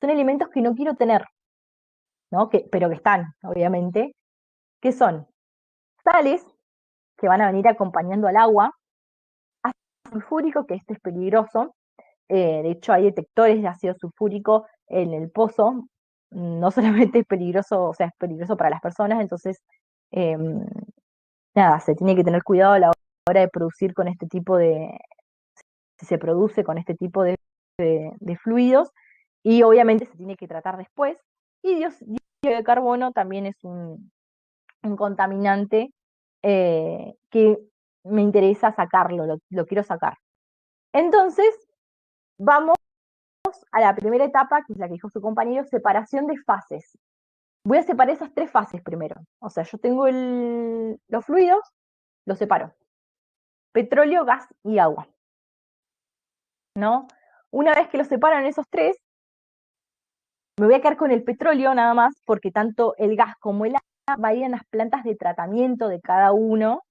Son elementos que no quiero tener, ¿no? Pero que están, obviamente, que son sales, que van a venir acompañando al agua, ácido sulfúrico, que este es peligroso. De hecho, hay detectores de ácido sulfúrico en el pozo, no solamente es peligroso, o sea, es peligroso para las personas, entonces, nada, se tiene que tener cuidado a la hora de producir con este tipo de, si se produce con este tipo de fluidos, y obviamente se tiene que tratar después. Y dióxido de carbono también es un contaminante que me interesa sacarlo, lo quiero sacar. Entonces, vamos a la primera etapa, que es la que dijo su compañero, separación de fases. Voy a separar esas tres fases primero. O sea, yo tengo los fluidos, los separo. Petróleo, gas y agua. ¿No? Una vez que los separan esos tres, me voy a quedar con el petróleo nada más, porque tanto el gas como el agua va a ir en las plantas de tratamiento de cada uno.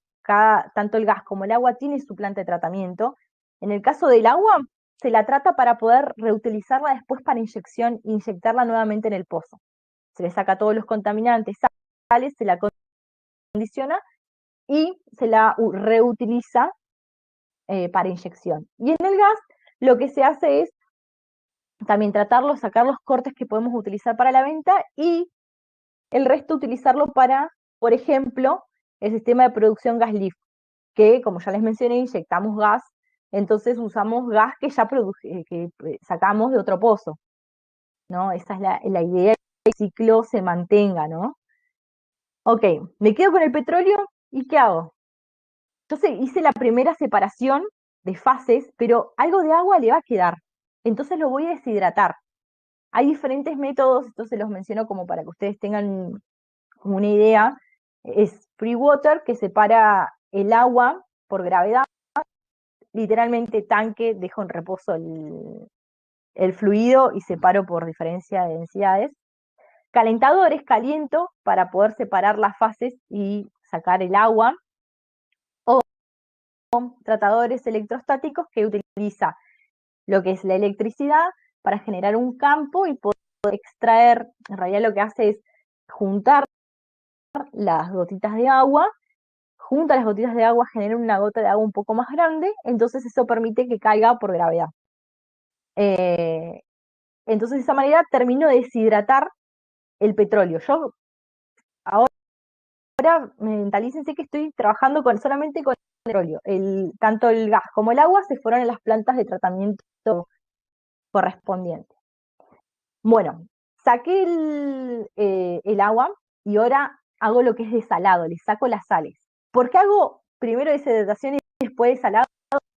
Tanto el gas como el agua tiene su planta de tratamiento. En el caso del agua, se la trata para poder reutilizarla después para inyectarla nuevamente en el pozo. Se le saca todos los contaminantes, sales, se la condiciona y se la reutiliza para inyección. Y en el gas, lo que se hace es también tratarlo, sacar los cortes que podemos utilizar para la venta y el resto utilizarlo para, por ejemplo, el sistema de producción gas lift, que como ya les mencioné, inyectamos gas, entonces usamos gas que ya que sacamos de otro pozo, ¿no? Esa es la idea, que el ciclo se mantenga, ¿no? Ok, me quedo con el petróleo y ¿qué hago? Entonces hice la primera separación de fases, pero algo de agua le va a quedar, entonces lo voy a deshidratar. Hay diferentes métodos, esto se los menciono como para que ustedes tengan una idea. Es free water, que separa el agua por gravedad, literalmente tanque, dejo en reposo el fluido y separo por diferencia de densidades. Calentadores, caliento para poder separar las fases y sacar el agua. O tratadores electrostáticos, que utiliza lo que es la electricidad para generar un campo y poder extraer. En realidad lo que hace es juntar las gotitas de agua, junta las gotitas de agua, genera una gota de agua un poco más grande, entonces eso permite que caiga por gravedad. Eh, entonces de esa manera termino de deshidratar el petróleo. Yo ahora mentalícense que estoy trabajando solamente con el petróleo. Tanto el gas como el agua se fueron en las plantas de tratamiento correspondientes. Bueno, saqué el agua y ahora hago lo que es desalado, le saco las sales. ¿Por qué hago primero deshidratación y después desalado?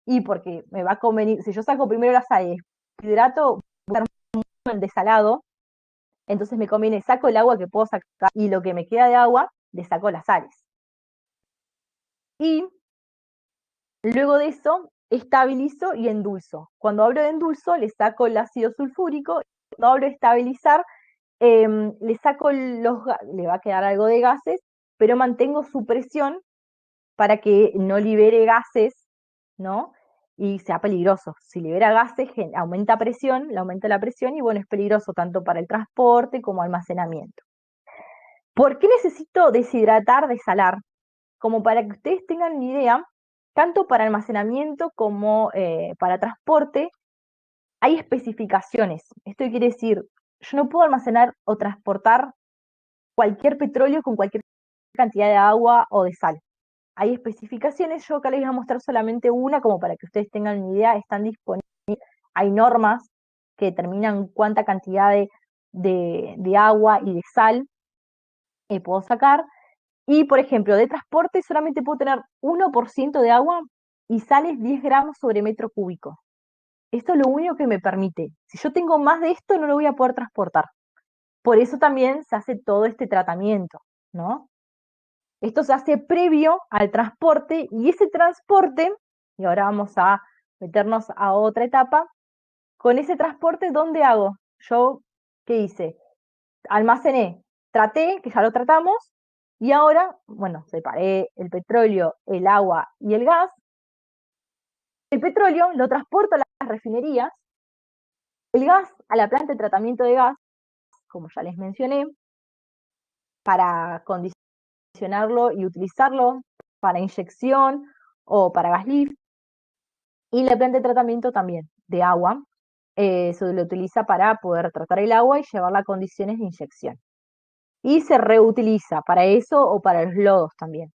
Y porque me va a convenir, si yo saco primero las sales, hidrato, voy a estar mucho el desalado, entonces me conviene, saco el agua que puedo sacar y lo que me queda de agua, le saco las sales. Y luego de eso, estabilizo y endulzo. Cuando hablo de endulzo, le saco el ácido sulfúrico. Cuando hablo de estabilizar, le saco le va a quedar algo de gases, pero mantengo su presión para que no libere gases, ¿no? Y sea peligroso. Si libera gases, aumenta presión, le aumenta la presión y bueno, es peligroso tanto para el transporte como almacenamiento. ¿Por qué necesito deshidratar, desalar? Como para que ustedes tengan una idea, tanto para almacenamiento como para transporte, hay especificaciones. Esto quiere decir, yo no puedo almacenar o transportar cualquier petróleo con cualquier cantidad de agua o de sal. Hay especificaciones, yo acá les voy a mostrar solamente una como para que ustedes tengan una idea, están disponibles, hay normas que determinan cuánta cantidad de agua y de sal puedo sacar. Y, por ejemplo, de transporte solamente puedo tener 1% de agua y sales 10 gramos sobre metro cúbico. Esto es lo único que me permite. Si yo tengo más de esto, no lo voy a poder transportar. Por eso también se hace todo este tratamiento, ¿no? Esto se hace previo al transporte y ese transporte, y ahora vamos a meternos a otra etapa, con ese transporte, ¿dónde hago? Yo, ¿qué hice? Almacené, traté, que ya lo tratamos, y ahora, bueno, separé el petróleo, el agua y el gas. El petróleo lo transporto a las refinerías, el gas a la planta de tratamiento de gas, como ya les mencioné, para condicionarlo y utilizarlo para inyección o para gas lift, y la planta de tratamiento también de agua. se lo utiliza para poder tratar el agua y llevarla a condiciones de inyección. Y se reutiliza para eso o para los lodos también.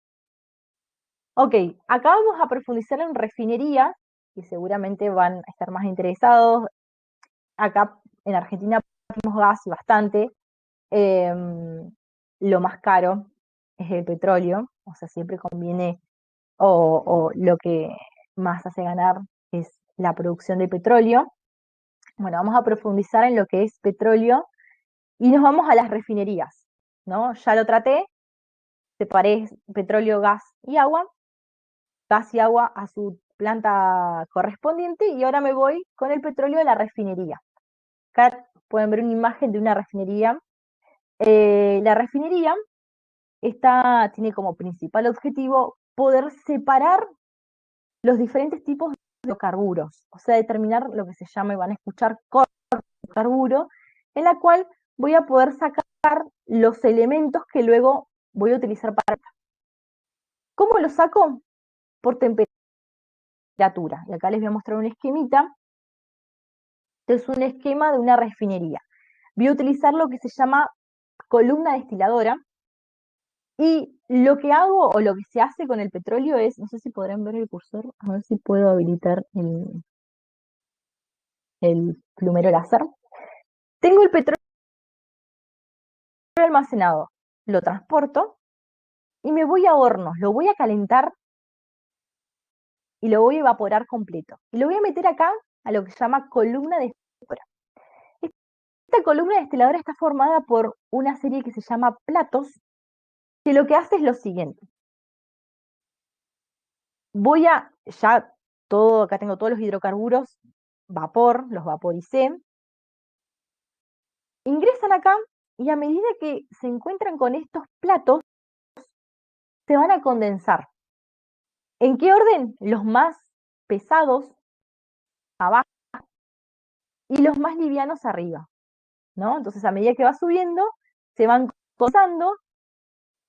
Ok, acá vamos a profundizar en refinería, que seguramente van a estar más interesados. Acá en Argentina tenemos gas y bastante. Lo más caro es el petróleo, o sea, siempre conviene, o lo que más hace ganar es la producción de petróleo. Bueno, vamos a profundizar en lo que es petróleo y nos vamos a las refinerías, ¿no? Ya lo traté, separé petróleo, gas y agua a su planta correspondiente y ahora me voy con el petróleo de la refinería. Acá pueden ver una imagen de una refinería. La refinería tiene como principal objetivo poder separar los diferentes tipos de hidrocarburos, o sea, determinar lo que se llama, y van a escuchar, carburo, en la cual voy a poder sacar los elementos que luego voy a utilizar para... ¿Cómo lo saco? Por temperatura. Y acá les voy a mostrar un esquemita. Este es un esquema de una refinería. Voy a utilizar lo que se llama columna destiladora. Y lo que hago o lo que se hace con el petróleo es, no sé si podrán ver el cursor, a ver si puedo habilitar el plumero láser. Tengo el petróleo almacenado, lo transporto y me voy a hornos, lo voy a calentar y lo voy a evaporar completo. Y lo voy a meter acá a lo que se llama columna destiladora. Esta columna destiladora está formada por una serie que se llama platos, que lo que hace es lo siguiente. Acá tengo todos los hidrocarburos, vapor, los vaporicé, ingresan acá y a medida que se encuentran con estos platos, se van a condensar. ¿En qué orden? Los más pesados abajo y los más livianos arriba, ¿no? Entonces, a medida que va subiendo, se van condensando.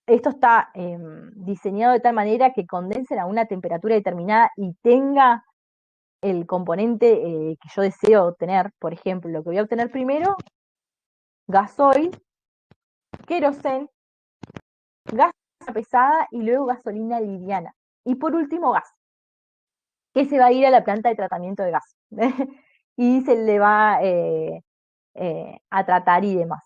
Esto está diseñado de tal manera que condensen a una temperatura determinada y tenga el componente que yo deseo obtener. Por ejemplo, lo que voy a obtener primero, gasoil, queroseno, gas pesada y luego gasolina liviana. Y por último, gas, que se va a ir a la planta de tratamiento de gas. Y se le va a tratar y demás.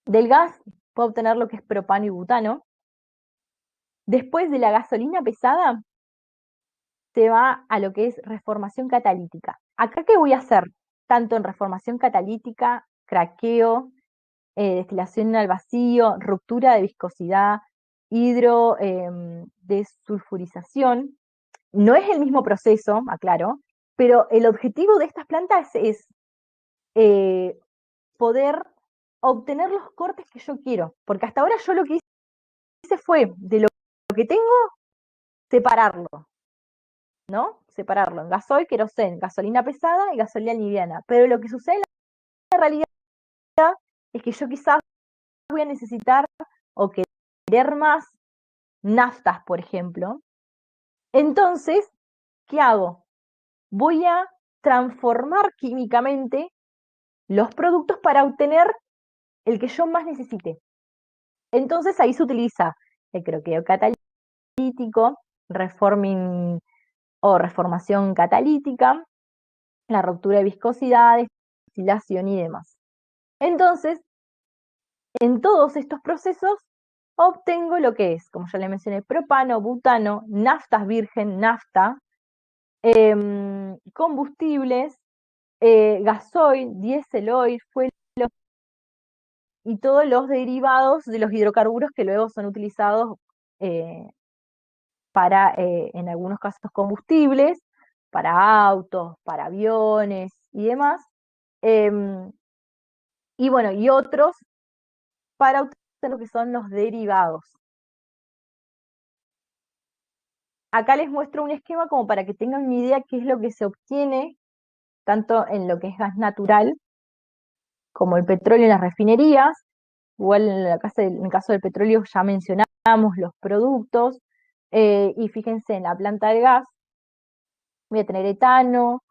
Del gas puedo obtener lo que es propano y butano. Después de la gasolina pesada, se va a lo que es reformación catalítica. ¿Acá qué voy a hacer? Tanto en reformación catalítica, craqueo, destilación al vacío, ruptura de viscosidad, desulfurización. No es el mismo proceso, aclaro, pero el objetivo de estas plantas es eh, poder obtener los cortes que yo quiero, porque hasta ahora yo lo que hice fue de lo que tengo, separarlo, ¿no? Separarlo en gasoil, queroseno, gasolina pesada y gasolina liviana. Pero lo que sucede en la realidad es que yo quizás voy a necesitar o querer más naftas, por ejemplo. Entonces, ¿qué hago? Voy a transformar químicamente los productos para obtener el que yo más necesite. Entonces ahí se utiliza el croqueo catalítico, reforming o reformación catalítica, la ruptura de viscosidades, destilación y demás. Entonces, en todos estos procesos obtengo lo que es, como ya le mencioné, propano, butano, naftas virgen, nafta, combustibles, gasoil, diésel oil, fuel y todos los derivados de los hidrocarburos que luego son utilizados eh, para, en algunos casos, combustibles, para autos, para aviones y demás. Em, y bueno, y otros para obtener lo que son los derivados. Acá les muestro un esquema como para que tengan una idea qué es lo que se obtiene, tanto en lo que es gas natural, como el petróleo en las refinerías. Igual en el caso del petróleo ya mencionamos los productos, y fíjense en la planta del gas, voy a tener etano,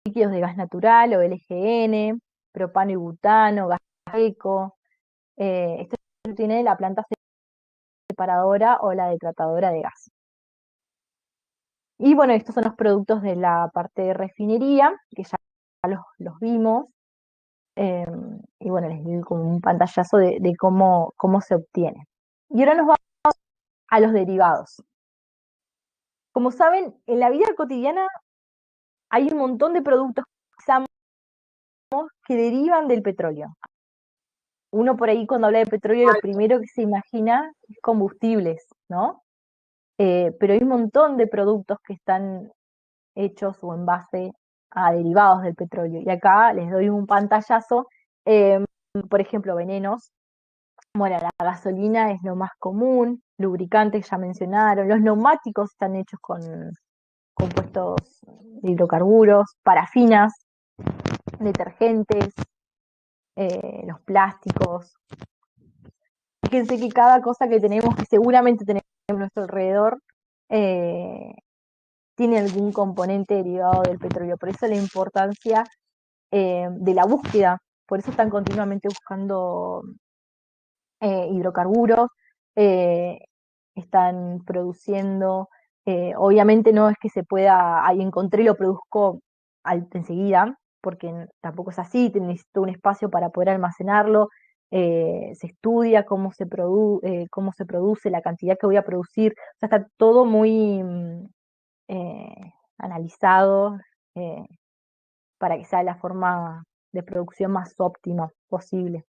líquidos de gas natural o LGN, propano y butano, gas eco. Esto tiene la planta separadora o la detratadora de gas. Y bueno, estos son los productos de la parte de refinería, que ya los vimos. Y bueno, les di como un pantallazo de cómo se obtiene. Y ahora nos vamos a los derivados. Como saben, en la vida cotidiana hay un montón de productos que usamos que derivan del petróleo. Uno por ahí cuando habla de petróleo lo primero que se imagina es combustibles, ¿no? Pero hay un montón de productos que están hechos o en base a derivados del petróleo. Y acá les doy un pantallazo, por ejemplo, venenos. Bueno, la gasolina es lo más común, lubricantes ya mencionaron, los neumáticos están hechos con compuestos de hidrocarburos, parafinas, detergentes, los plásticos. Fíjense que cada cosa que tenemos, que seguramente tenemos a nuestro alrededor, tiene algún componente derivado del petróleo. Por eso la importancia de la búsqueda, por eso están continuamente buscando hidrocarburos, están produciendo, obviamente no es que se pueda, ahí encontré y lo produzco enseguida, porque tampoco es así, necesito un espacio para poder almacenarlo, se estudia cómo se produce, la cantidad que voy a producir, o sea, está todo muy analizado eh, para que sea la forma de producción más óptima posible.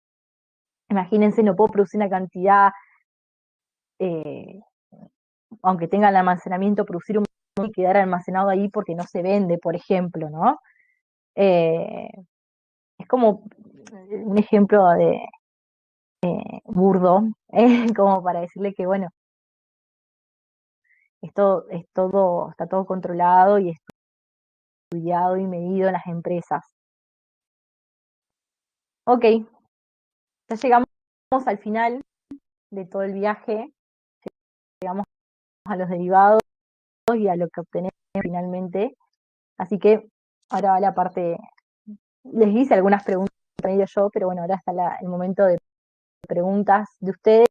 Imagínense, no puedo producir una cantidad, eh, aunque tenga el almacenamiento, producir un y quedar almacenado ahí porque no se vende, por ejemplo, ¿no? Eh, es como un ejemplo de burdo, como para decirle que, bueno, está todo controlado y estudiado y medido en las empresas. Ok, ya llegamos al final de todo el viaje, llegamos a los derivados y a lo que obtenemos finalmente. Así que ahora va la parte, les hice algunas preguntas yo, pero bueno, ahora está el momento de preguntas de ustedes.